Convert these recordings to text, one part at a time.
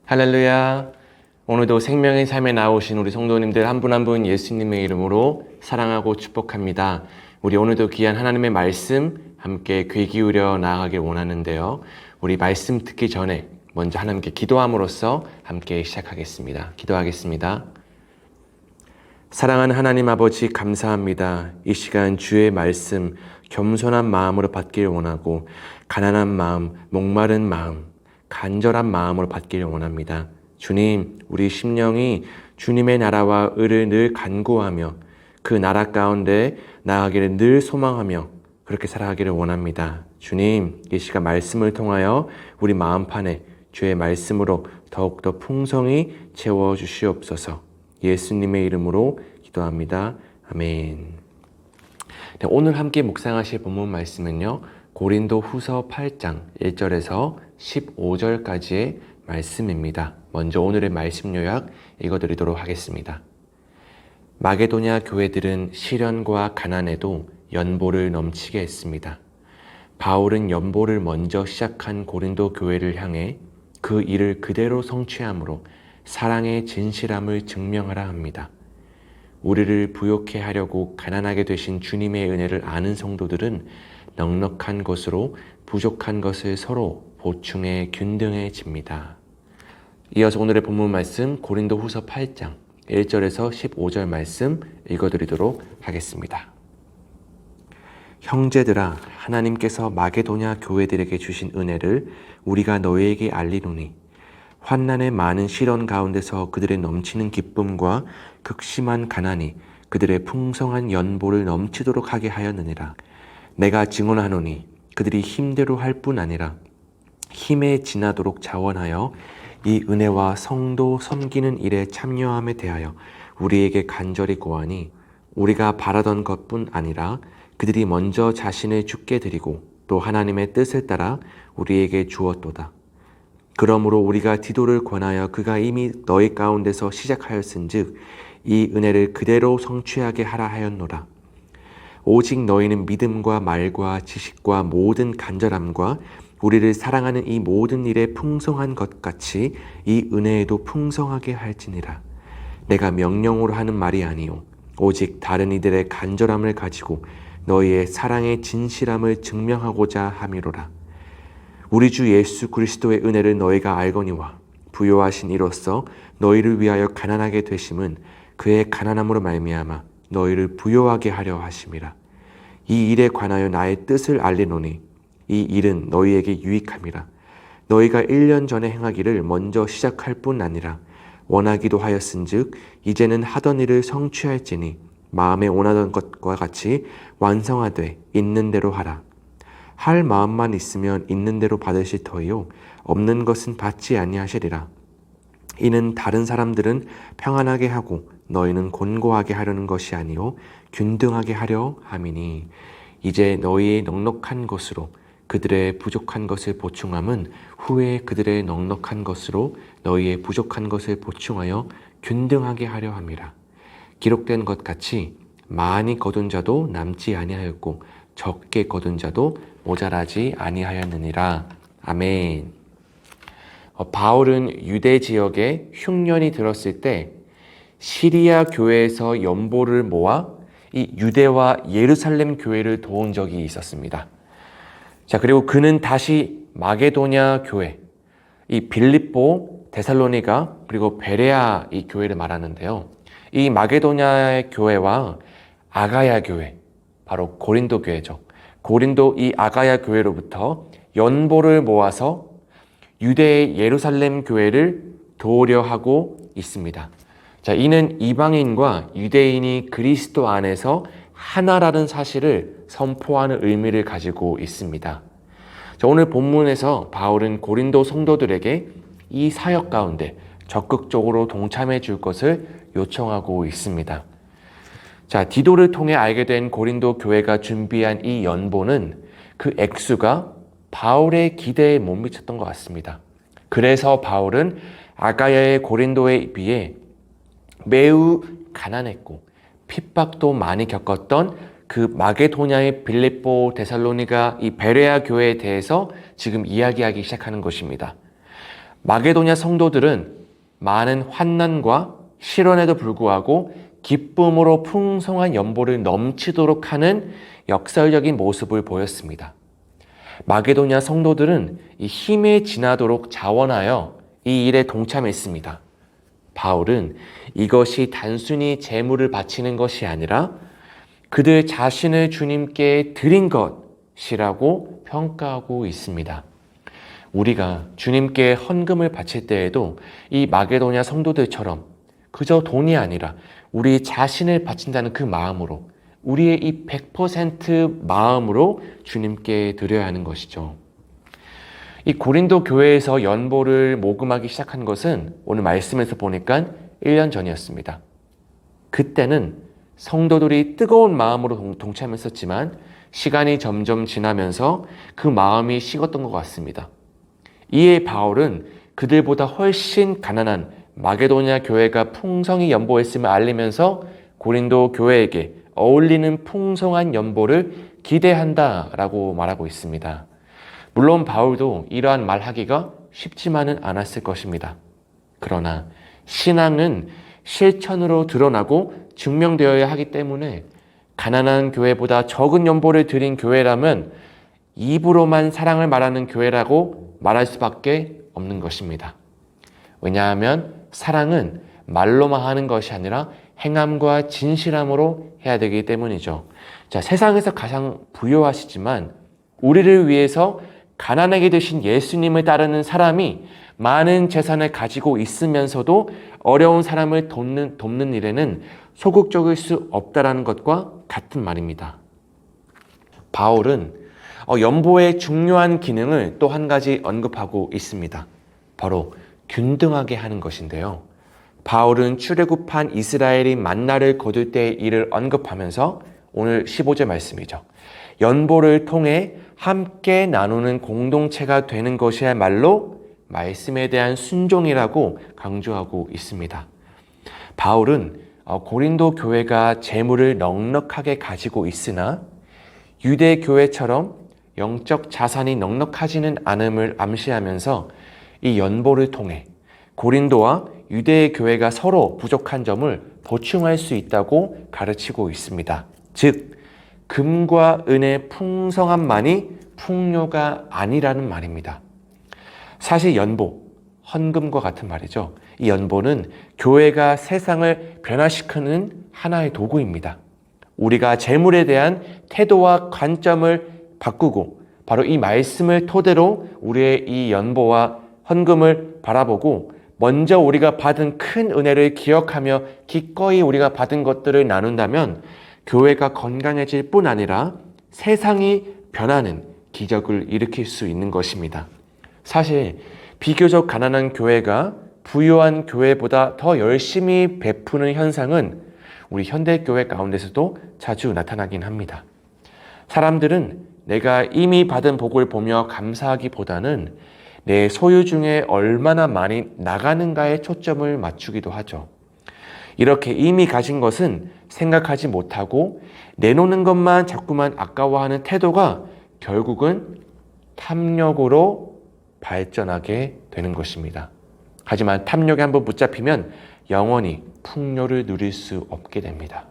할렐루야. 오늘도 생명의 삶에 나오신 우리 성도님들 한 분 한 분 예수님의 이름으로 사랑하고 축복합니다. 우리 오늘도 귀한 하나님의 말씀 함께 귀 기울여 나아가길 원하는데요. 우리 말씀 듣기 전에 먼저 하나님께 기도함으로써 함께 시작하겠습니다. 기도하겠습니다. 사랑하는 하나님 아버지 감사합니다. 이 시간 주의 말씀 겸손한 마음으로 받기를 원하고 가난한 마음, 목마른 마음, 간절한 마음으로 받기를 원합니다. 주님, 우리 심령이 주님의 나라와 의를 늘 간구하며 그 나라 가운데 나아가기를 늘 소망하며 그렇게 살아가기를 원합니다. 주님, 이 시간 말씀을 통하여 우리 마음판에 주의 말씀으로 더욱더 풍성히 채워주시옵소서. 예수님의 이름으로 기도합니다. 아멘. 네, 오늘 함께 묵상하실 본문 말씀은요. 고린도 후서 8장 1절에서 15절까지의 말씀입니다. 먼저 오늘의 말씀 요약 읽어드리도록 하겠습니다. 마게도냐 교회들은 시련과 가난에도 연보를 넘치게 했습니다. 바울은 연보를 먼저 시작한 고린도 교회를 향해 그 일을 그대로 성취함으로 사랑의 진실함을 증명하라 합니다. 우리를 부욕해 하려고 가난하게 되신 주님의 은혜를 아는 성도들은 넉넉한 것으로 부족한 것을 서로 보충해 균등해집니다. 이어서 오늘의 본문 말씀 고린도 후서 8장 1절에서 15절 말씀 읽어드리도록 하겠습니다. 형제들아, 하나님께서 마게도냐 교회들에게 주신 은혜를 우리가 너희에게 알리노니 환난의 많은 시련 가운데서 그들의 넘치는 기쁨과 극심한 가난이 그들의 풍성한 연보를 넘치도록 하게 하였느니라. 내가 증언하노니 그들이 힘대로 할 뿐 아니라 힘에 지나도록 자원하여 이 은혜와 성도 섬기는 일에 참여함에 대하여 우리에게 간절히 고하니 우리가 바라던 것뿐 아니라 그들이 먼저 자신을 주께 드리고 또 하나님의 뜻을 따라 우리에게 주었도다. 그러므로 우리가 디도를 권하여 그가 이미 너희 가운데서 시작하였은즉 이 은혜를 그대로 성취하게 하라 하였노라. 오직 너희는 믿음과 말과 지식과 모든 간절함과 우리를 사랑하는 이 모든 일에 풍성한 것 같이 이 은혜에도 풍성하게 할지니라. 내가 명령으로 하는 말이 아니요 오직 다른 이들의 간절함을 가지고 너희의 사랑의 진실함을 증명하고자 함이로라. 우리 주 예수 그리스도의 은혜를 너희가 알거니와 부요하신 이로써 너희를 위하여 가난하게 되심은 그의 가난함으로 말미암아 너희를 부요하게 하려 하심이라. 이 일에 관하여 나의 뜻을 알리노니 이 일은 너희에게 유익함이라. 너희가 1년 전에 행하기를 먼저 시작할 뿐 아니라 원하기도 하였은즉 이제는 하던 일을 성취할지니 마음에 원하던 것과 같이 완성하되 있는 대로 하라. 할 마음만 있으면 있는 대로 받으실 터이요 없는 것은 받지 아니하시리라. 이는 다른 사람들은 평안하게 하고 너희는 곤고하게 하려는 것이 아니요 균등하게 하려 함이니 이제 너희의 넉넉한 것으로 그들의 부족한 것을 보충함은 후에 그들의 넉넉한 것으로 너희의 부족한 것을 보충하여 균등하게 하려 함이라. 기록된 것 같이 많이 거둔 자도 남지 아니하였고 적게 거둔 자도 모자라지 아니하였느니라. 아멘. 바울은 유대 지역에 흉년이 들었을 때 시리아 교회에서 연보를 모아 이 유대와 예루살렘 교회를 도운 적이 있었습니다. 자, 그리고 그는 다시 마게도냐 교회, 이 빌립보, 데살로니가 그리고 베레아 이 교회를 말하는데요. 이 마게도냐 교회와 아가야 교회, 바로 고린도 교회죠. 고린도 이 아가야 교회로부터 연보를 모아서 유대의 예루살렘 교회를 도우려 하고 있습니다. 자, 이는 이방인과 유대인이 그리스도 안에서 하나라는 사실을 선포하는 의미를 가지고 있습니다. 자, 오늘 본문에서 바울은 고린도 성도들에게 이 사역 가운데 적극적으로 동참해 줄 것을 요청하고 있습니다. 자, 디도를 통해 알게 된 고린도 교회가 준비한 이 연보는 그 액수가 바울의 기대에 못 미쳤던 것 같습니다. 그래서 바울은 아가야의 고린도에 비해 매우 가난했고 핍박도 많이 겪었던 그 마게도냐의 빌립보, 데살로니가 이 베레아 교회에 대해서 지금 이야기하기 시작하는 것입니다. 마게도냐 성도들은 많은 환난과 시련에도 불구하고 기쁨으로 풍성한 연보를 넘치도록 하는 역설적인 모습을 보였습니다. 마게도냐 성도들은 이 힘에 지나도록 자원하여 이 일에 동참했습니다. 바울은 이것이 단순히 제물을 바치는 것이 아니라 그들 자신을 주님께 드린 것이라고 평가하고 있습니다. 우리가 주님께 헌금을 바칠 때에도 이 마게도냐 성도들처럼 그저 돈이 아니라 우리 자신을 바친다는 그 마음으로, 우리의 이 100% 마음으로 주님께 드려야 하는 것이죠. 이 고린도 교회에서 연보를 모금하기 시작한 것은 오늘 말씀에서 보니까 1년 전이었습니다. 그때는 성도들이 뜨거운 마음으로 동참했었지만 시간이 점점 지나면서 그 마음이 식었던 것 같습니다. 이에 바울은 그들보다 훨씬 가난한 마게도냐 교회가 풍성히 연보했음을 알리면서 고린도 교회에게 어울리는 풍성한 연보를 기대한다라고 말하고 있습니다. 물론 바울도 이러한 말하기가 쉽지만은 않았을 것입니다. 그러나 신앙은 실천으로 드러나고 증명되어야 하기 때문에 가난한 교회보다 적은 연보를 드린 교회라면 입으로만 사랑을 말하는 교회라고 말할 수밖에 없는 것입니다. 왜냐하면 사랑은 말로만 하는 것이 아니라 행함과 진실함으로 해야 되기 때문이죠. 자, 세상에서 가장 부유하시지만 우리를 위해서 가난하게 되신 예수님을 따르는 사람이 많은 재산을 가지고 있으면서도 어려운 사람을 돕는 일에는 소극적일 수 없다라는 것과 같은 말입니다. 바울은 연보의 중요한 기능을 또 한 가지 언급하고 있습니다. 바로 균등하게 하는 것인데요. 바울은 출애굽한 이스라엘이 만나를 거둘 때의 일을 언급하면서 오늘 15절 말씀이죠. 연보를 통해 함께 나누는 공동체가 되는 것이야말로 말씀에 대한 순종이라고 강조하고 있습니다. 바울은 고린도 교회가 재물을 넉넉하게 가지고 있으나 유대 교회처럼 영적 자산이 넉넉하지는 않음을 암시하면서 이 연보를 통해 고린도와 유대의 교회가 서로 부족한 점을 보충할 수 있다고 가르치고 있습니다. 즉, 금과 은의 풍성함만이 풍요가 아니라는 말입니다. 사실 연보, 헌금과 같은 말이죠. 이 연보는 교회가 세상을 변화시키는 하나의 도구입니다. 우리가 재물에 대한 태도와 관점을 바꾸고 바로 이 말씀을 토대로 우리의 이 연보와 헌금을 바라보고 먼저 우리가 받은 큰 은혜를 기억하며 기꺼이 우리가 받은 것들을 나눈다면 교회가 건강해질 뿐 아니라 세상이 변하는 기적을 일으킬 수 있는 것입니다. 사실 비교적 가난한 교회가 부유한 교회보다 더 열심히 베푸는 현상은 우리 현대교회 가운데서도 자주 나타나긴 합니다. 사람들은 내가 이미 받은 복을 보며 감사하기보다는 내 소유 중에 얼마나 많이 나가는가에 초점을 맞추기도 하죠. 이렇게 이미 가진 것은 생각하지 못하고 내놓는 것만 자꾸만 아까워하는 태도가 결국은 탐욕으로 발전하게 되는 것입니다. 하지만 탐욕에 한번 붙잡히면 영원히 풍요를 누릴 수 없게 됩니다.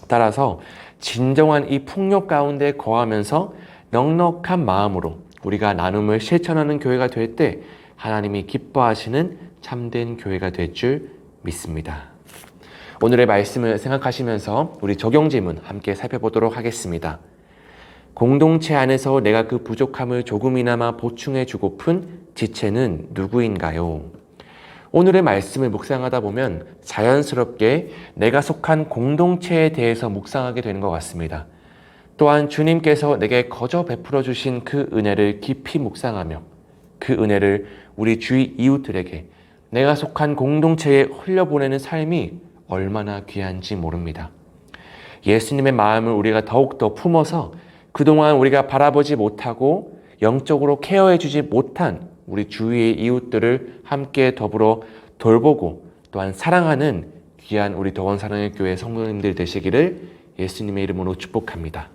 따라서 진정한 이 풍요 가운데 거하면서 넉넉한 마음으로 우리가 나눔을 실천하는 교회가 될 때 하나님이 기뻐하시는 참된 교회가 될 줄 믿습니다. 오늘의 말씀을 생각하시면서 우리 적용 질문 함께 살펴보도록 하겠습니다. 공동체 안에서 내가 그 부족함을 조금이나마 보충해 주고픈 지체는 누구인가요? 오늘의 말씀을 묵상하다 보면 자연스럽게 내가 속한 공동체에 대해서 묵상하게 되는 것 같습니다. 또한 주님께서 내게 거저 베풀어 주신 그 은혜를 깊이 묵상하며 그 은혜를 우리 주위 이웃들에게 내가 속한 공동체에 흘려보내는 삶이 얼마나 귀한지 모릅니다. 예수님의 마음을 우리가 더욱더 품어서 그동안 우리가 바라보지 못하고 영적으로 케어해주지 못한 우리 주위의 이웃들을 함께 더불어 돌보고 또한 사랑하는 귀한 우리 더원사랑의 교회 성도님들 되시기를 예수님의 이름으로 축복합니다.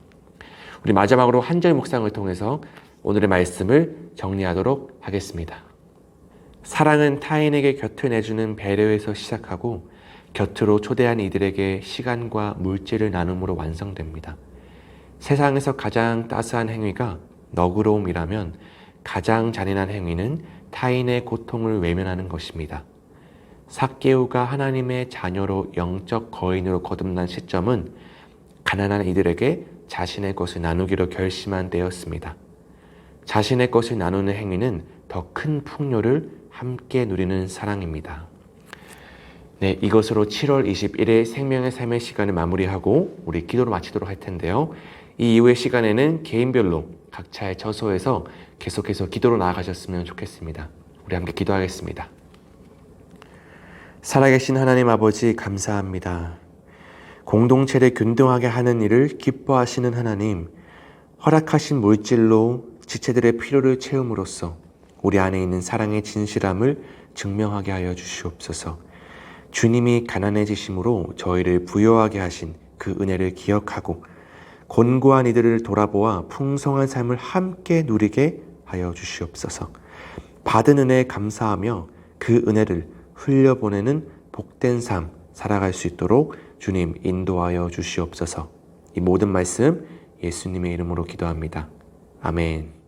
우리 마지막으로 한 절 묵상을 통해서 오늘의 말씀을 정리하도록 하겠습니다. 사랑은 타인에게 곁을 내주는 배려에서 시작하고 곁으로 초대한 이들에게 시간과 물질을 나눔으로 완성됩니다. 세상에서 가장 따스한 행위가 너그러움이라면 가장 잔인한 행위는 타인의 고통을 외면하는 것입니다. 삭개오가 하나님의 자녀로 영적 거인으로 거듭난 시점은 가난한 이들에게 자신의 것을 나누기로 결심한 때였습니다. 자신의 것을 나누는 행위는 더 큰 풍요를 함께 누리는 사랑입니다. 네, 이것으로 7월 21일 생명의 삶의 시간을 마무리하고 우리 기도로 마치도록 할 텐데요. 이 이후의 시간에는 개인별로 각자의 처소에서 계속해서 기도로 나아가셨으면 좋겠습니다. 우리 함께 기도하겠습니다. 살아계신 하나님 아버지 감사합니다. 공동체를 균등하게 하는 일을 기뻐하시는 하나님, 허락하신 물질로 지체들의 필요를 채움으로써 우리 안에 있는 사랑의 진실함을 증명하게 하여 주시옵소서. 주님이 가난해지심으로 저희를 부요하게 하신 그 은혜를 기억하고 곤고한 이들을 돌아보아 풍성한 삶을 함께 누리게 하여 주시옵소서. 받은 은혜에 감사하며 그 은혜를 흘려보내는 복된 삶 살아갈 수 있도록 주님 인도하여 주시옵소서. 이 모든 말씀 예수님의 이름으로 기도합니다. 아멘.